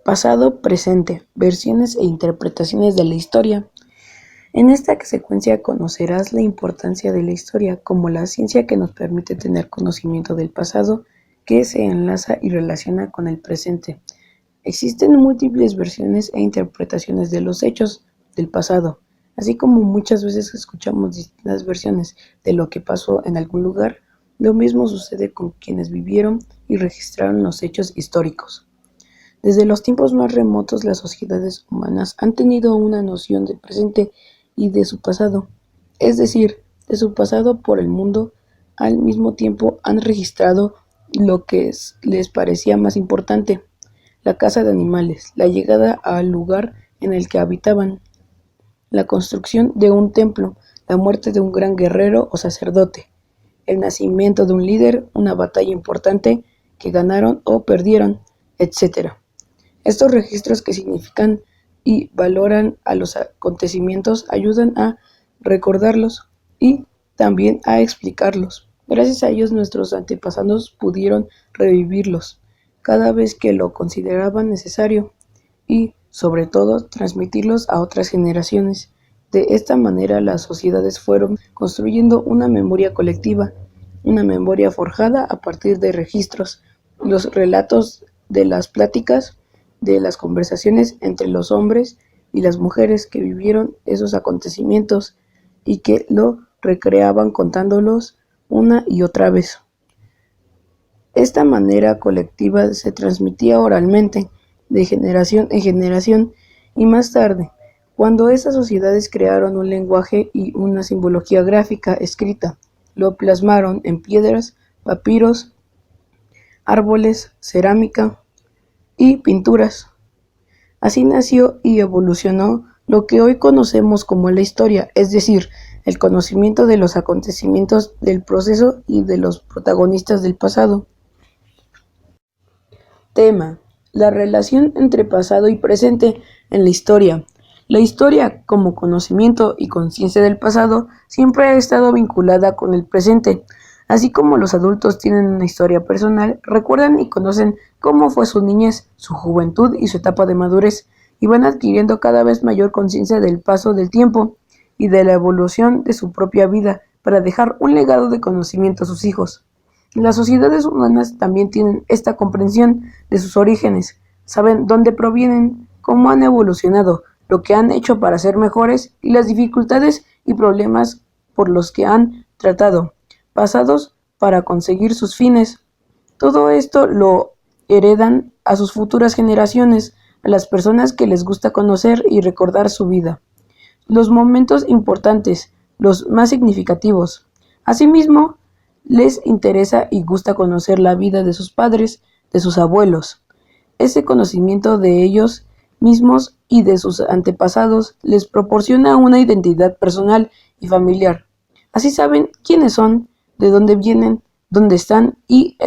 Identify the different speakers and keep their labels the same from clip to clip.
Speaker 1: Pasado, presente, versiones e interpretaciones de la historia. En esta secuencia conocerás la importancia de la historia como la ciencia que nos permite tener conocimiento del pasado que se enlaza y relaciona con el presente. Existen múltiples versiones e interpretaciones de los hechos del pasado, así como muchas veces escuchamos distintas versiones de lo que pasó en algún lugar. Lo mismo sucede con quienes vivieron y registraron los hechos históricos. Desde los tiempos más remotos, las sociedades humanas han tenido una noción del presente y de su pasado, es decir, de su pasado por el mundo. Al mismo tiempo han registrado lo que les parecía más importante: la caza de animales, la llegada al lugar en el que habitaban, la construcción de un templo, la muerte de un gran guerrero o sacerdote, el nacimiento de un líder, una batalla importante que ganaron o perdieron, etc. Estos registros, que significan y valoran a los acontecimientos, ayudan a recordarlos y también a explicarlos. Gracias a ellos nuestros antepasados pudieron revivirlos cada vez que lo consideraban necesario y, sobre todo, transmitirlos a otras generaciones. De esta manera las sociedades fueron construyendo una memoria colectiva, una memoria forjada a partir de registros, los relatos de las pláticas, de las conversaciones entre los hombres y las mujeres que vivieron esos acontecimientos y que lo recreaban contándolos una y otra vez. Esta manera colectiva se transmitía oralmente, de generación en generación, y más tarde, cuando esas sociedades crearon un lenguaje y una simbología gráfica escrita, lo plasmaron en piedras, papiros, árboles, cerámica y pinturas. Así nació y evolucionó lo que hoy conocemos como la historia, es decir, el conocimiento de los acontecimientos del proceso y de los protagonistas del pasado. Tema: la relación entre pasado y presente en la historia. La historia, como conocimiento y conciencia del pasado, siempre ha estado vinculada con el presente. Así como los adultos tienen una historia personal, recuerdan y conocen cómo fue su niñez, su juventud y su etapa de madurez, y van adquiriendo cada vez mayor conciencia del paso del tiempo y de la evolución de su propia vida para dejar un legado de conocimiento a sus hijos. Las sociedades humanas también tienen esta comprensión de sus orígenes, saben dónde provienen, cómo han evolucionado, lo que han hecho para ser mejores y las dificultades y problemas por los que han tratado, pasados para conseguir sus fines. Todo esto lo heredan a sus futuras generaciones, a las personas que les gusta conocer y recordar su vida, los momentos importantes, los más significativos. Asimismo, les interesa y gusta conocer la vida de sus padres, de sus abuelos. Ese conocimiento de ellos mismos y de sus antepasados les proporciona una identidad personal y familiar. Así saben quiénes son, de dónde vienen, dónde están, y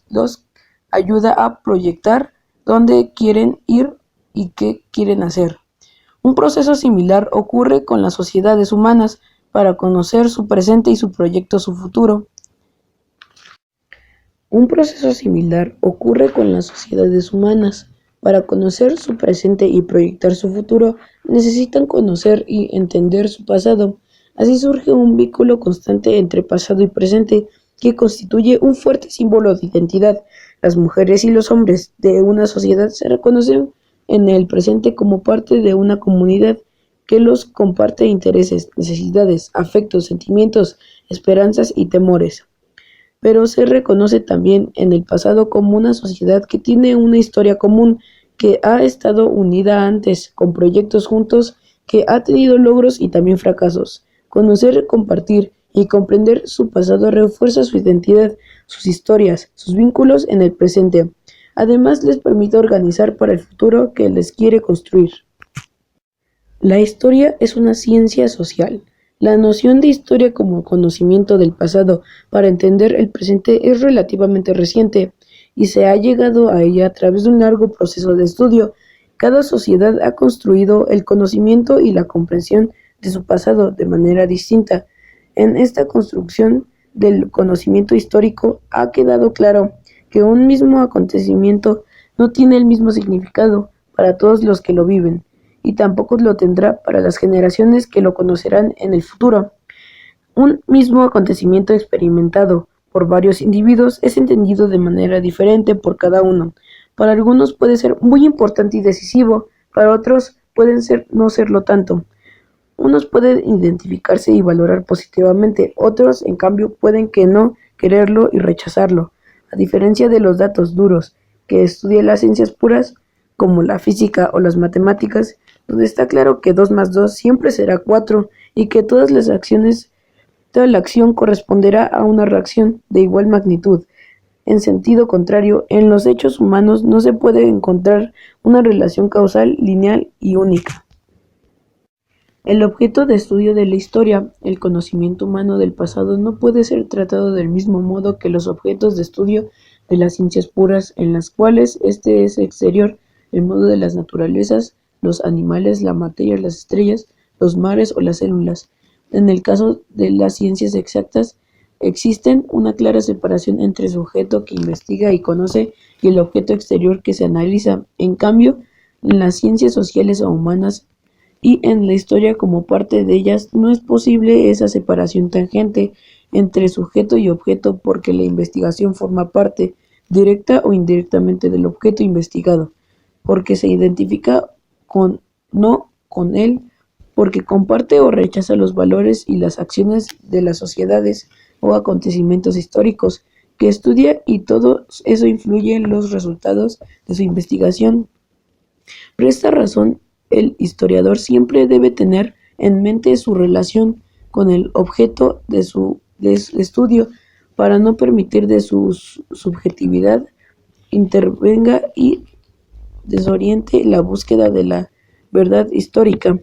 Speaker 1: los ayuda a proyectar dónde quieren ir y qué quieren hacer. Un proceso similar ocurre con las sociedades humanas para conocer su presente y su proyecto su futuro. Un proceso similar ocurre con las sociedades humanas. Para conocer su presente y proyectar su futuro, necesitan conocer y entender su pasado. Así surge un vínculo constante entre pasado y presente que constituye un fuerte símbolo de identidad. Las mujeres y los hombres de una sociedad se reconocen en el presente como parte de una comunidad que los comparte intereses, necesidades, afectos, sentimientos, esperanzas y temores. Pero se reconoce también en el pasado como una sociedad que tiene una historia común, que ha estado unida antes, con proyectos juntos, que ha tenido logros y también fracasos. Conocer, compartir y comprender su pasado refuerza su identidad, sus historias, sus vínculos en el presente. Además, les permite organizar para el futuro que les quiere construir. La historia es una ciencia social. La noción de historia como conocimiento del pasado para entender el presente es relativamente reciente y se ha llegado a ella a través de un largo proceso de estudio. Cada sociedad ha construido el conocimiento y la comprensión de su pasado de manera distinta. En esta construcción del conocimiento histórico ha quedado claro que un mismo acontecimiento no tiene el mismo significado para todos los que lo viven, y tampoco lo tendrá para las generaciones que lo conocerán en el futuro. Un mismo acontecimiento experimentado por varios individuos es entendido de manera diferente por cada uno. Para algunos puede ser muy importante y decisivo, para otros pueden no serlo tanto. Unos pueden identificarse y valorar positivamente, otros, en cambio, pueden que no quererlo y rechazarlo. A diferencia de los datos duros que estudian las ciencias puras, como la física o las matemáticas, donde está claro que 2 más 2 siempre será 4 y que toda la acción corresponderá a una reacción de igual magnitud. En sentido contrario, en los hechos humanos no se puede encontrar una relación causal, lineal y única. El objeto de estudio de la historia, el conocimiento humano del pasado, no puede ser tratado del mismo modo que los objetos de estudio de las ciencias puras, en las cuales este es exterior, el modo de las naturalezas, los animales, la materia, las estrellas, los mares o las células. En el caso de las ciencias exactas, existe una clara separación entre el sujeto que investiga y conoce y el objeto exterior que se analiza. En cambio, en las ciencias sociales o humanas y en la historia como parte de ellas, no es posible esa separación tangente entre sujeto y objeto porque la investigación forma parte, directa o indirectamente, del objeto investigado, porque se identifica no con él, porque comparte o rechaza los valores y las acciones de las sociedades o acontecimientos históricos que estudia, y todo eso influye en los resultados de su investigación. Por esta razón, el historiador siempre debe tener en mente su relación con el objeto de su estudio para no permitir que su subjetividad intervenga y desoriente la búsqueda de la verdad histórica.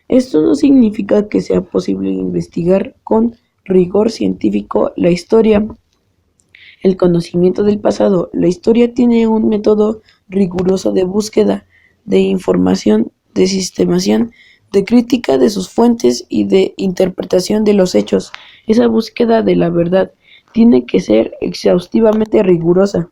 Speaker 1: Esto no significa que sea posible investigar con rigor científico la historia, el conocimiento del pasado. La historia tiene un método riguroso de búsqueda, de información, de sistemación, de crítica de sus fuentes y de interpretación de los hechos. Esa búsqueda de la verdad tiene que ser exhaustivamente rigurosa.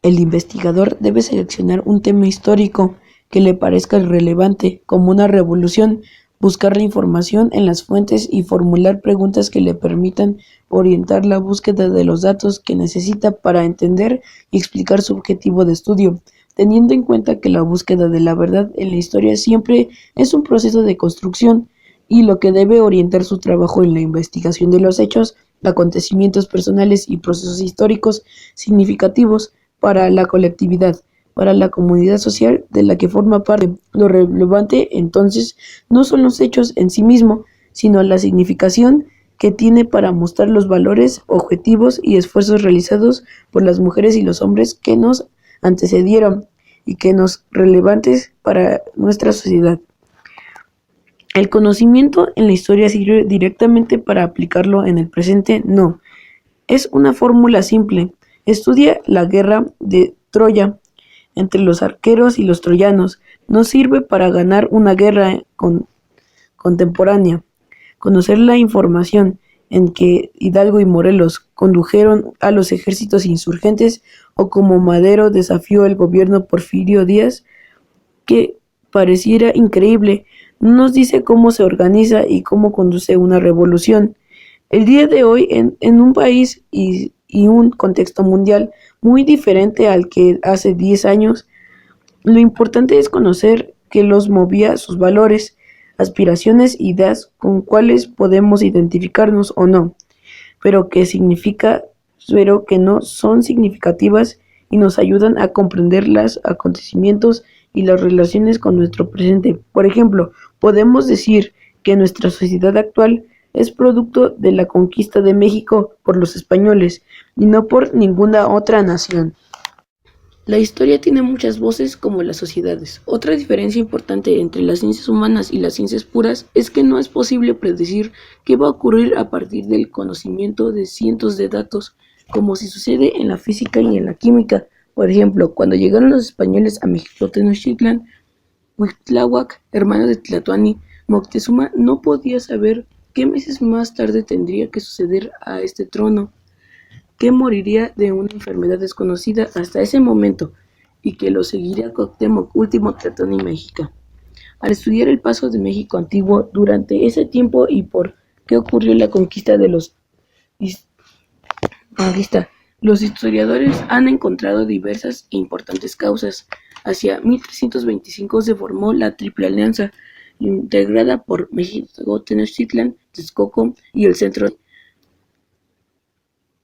Speaker 1: El investigador debe seleccionar un tema histórico que le parezca relevante, como una revolución, buscar la información en las fuentes y formular preguntas que le permitan orientar la búsqueda de los datos que necesita para entender y explicar su objetivo de estudio, teniendo en cuenta que la búsqueda de la verdad en la historia siempre es un proceso de construcción, y lo que debe orientar su trabajo en la investigación de los hechos, acontecimientos personales y procesos históricos significativos para la colectividad, para la comunidad social de la que forma parte. Lo relevante, entonces, no son los hechos en sí mismos, sino la significación que tiene para mostrar los valores, objetivos y esfuerzos realizados por las mujeres y los hombres que nos antecedieron y que nos relevantes para nuestra sociedad. ¿El conocimiento en la historia sirve directamente para aplicarlo en el presente? No. Es una fórmula simple. Estudia la guerra de Troya entre los arqueros y los troyanos. No sirve para ganar una guerra contemporánea. Conocer la información en que Hidalgo y Morelos condujeron a los ejércitos insurgentes, o como Madero desafió al gobierno Porfirio Díaz, que pareciera increíble, no nos dice cómo se organiza y cómo conduce una revolución. El día de hoy, en un país y un contexto mundial muy diferente al que hace 10 años, lo importante es conocer qué los movía, sus valores, aspiraciones, ideas con cuáles podemos identificarnos o no, pero que no son significativas y nos ayudan a comprender los acontecimientos y las relaciones con nuestro presente. Por ejemplo, podemos decir que nuestra sociedad actual es producto de la conquista de México por los españoles y no por ninguna otra nación. La historia tiene muchas voces como las sociedades. Otra diferencia importante entre las ciencias humanas y las ciencias puras es que no es posible predecir qué va a ocurrir a partir del conocimiento de cientos de datos, como si sucede en la física y en la química. Por ejemplo, cuando llegaron los españoles a México Tenochtitlan, Huitláhuac, hermano de Tlatoani, Moctezuma no podía saber qué meses más tarde tendría que suceder a este trono. que moriría de una enfermedad desconocida hasta ese momento y que lo seguiría Cuauhtémoc, último Tlatón y mexica. Al estudiar el paso de México antiguo durante ese tiempo y por qué ocurrió la conquista de los historiadores han encontrado diversas e importantes causas. Hacia 1325 se formó la Triple Alianza, integrada por México, Tenochtitlan, Texcoco y el centro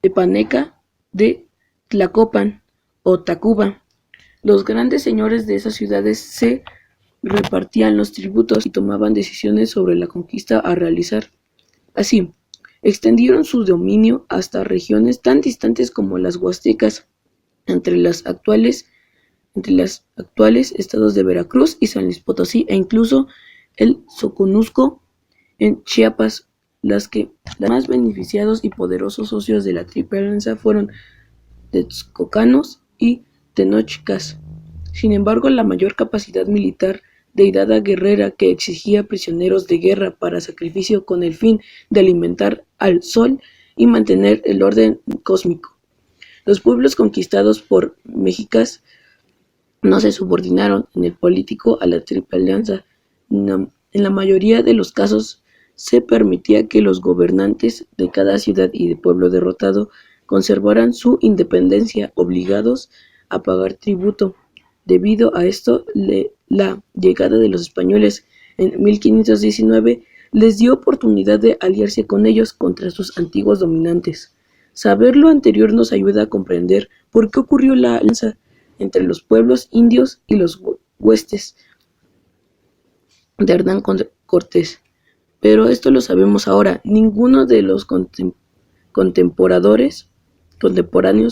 Speaker 1: tepaneca de Tlacopan o Tacuba. Los grandes señores de esas ciudades se repartían los tributos y tomaban decisiones sobre la conquista a realizar. Así, extendieron su dominio hasta regiones tan distantes como las huastecas, entre las actuales estados de Veracruz y San Luis Potosí, e incluso el Soconusco en Chiapas. Los más beneficiados y poderosos socios de la Triple Alianza fueron texcocanos y tenochcas. Sin embargo, la mayor capacidad militar, deidad guerrera que exigía prisioneros de guerra para sacrificio con el fin de alimentar al sol y mantener el orden cósmico. Los pueblos conquistados por mexicas no se subordinaron en el político a la Triple Alianza. En la mayoría de los casos se permitía que los gobernantes de cada ciudad y de pueblo derrotado conservaran su independencia, obligados a pagar tributo. Debido a esto, la llegada de los españoles en 1519 les dio oportunidad de aliarse con ellos contra sus antiguos dominantes. Saber lo anterior nos ayuda a comprender por qué ocurrió la alianza entre los pueblos indios y los huestes de Hernán Cortés. Pero esto lo sabemos ahora. Ninguno de los contemporáneos,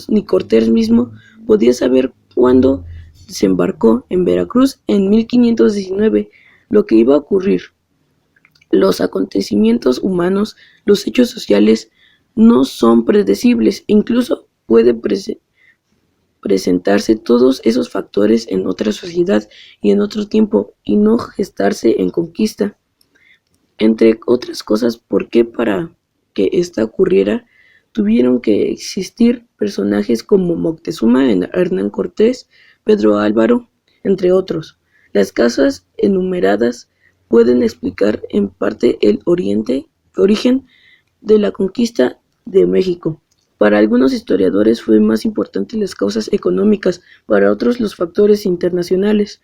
Speaker 1: ni Cortés mismo, podía saber cuándo desembarcó en Veracruz en 1519 lo que iba a ocurrir. Los acontecimientos humanos, los hechos sociales, no son predecibles. Incluso puede presentarse todos esos factores en otra sociedad y en otro tiempo y no gestarse en conquista. Entre otras cosas, porque para que esta ocurriera tuvieron que existir personajes como Moctezuma, Hernán Cortés, Pedro Álvaro, entre otros. Las causas enumeradas pueden explicar en parte el origen de la conquista de México. Para algunos historiadores fue más importante las causas económicas, para otros los factores internacionales.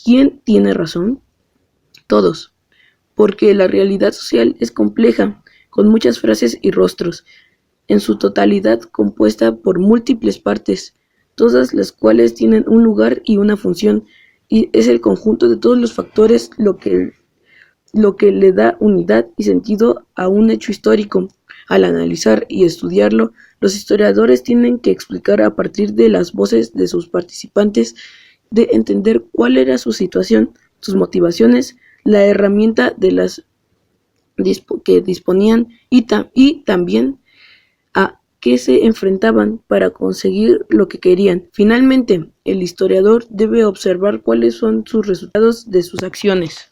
Speaker 1: ¿Quién tiene razón? Todos, porque la realidad social es compleja, con muchas frases y rostros, en su totalidad compuesta por múltiples partes, todas las cuales tienen un lugar y una función, y es el conjunto de todos los factores lo que le da unidad y sentido a un hecho histórico. Al analizar y estudiarlo, los historiadores tienen que explicar a partir de las voces de sus participantes, de entender cuál era su situación, sus motivaciones, la herramienta de las que disponían y también a qué se enfrentaban para conseguir lo que querían. Finalmente, el historiador debe observar cuáles son sus resultados de sus acciones.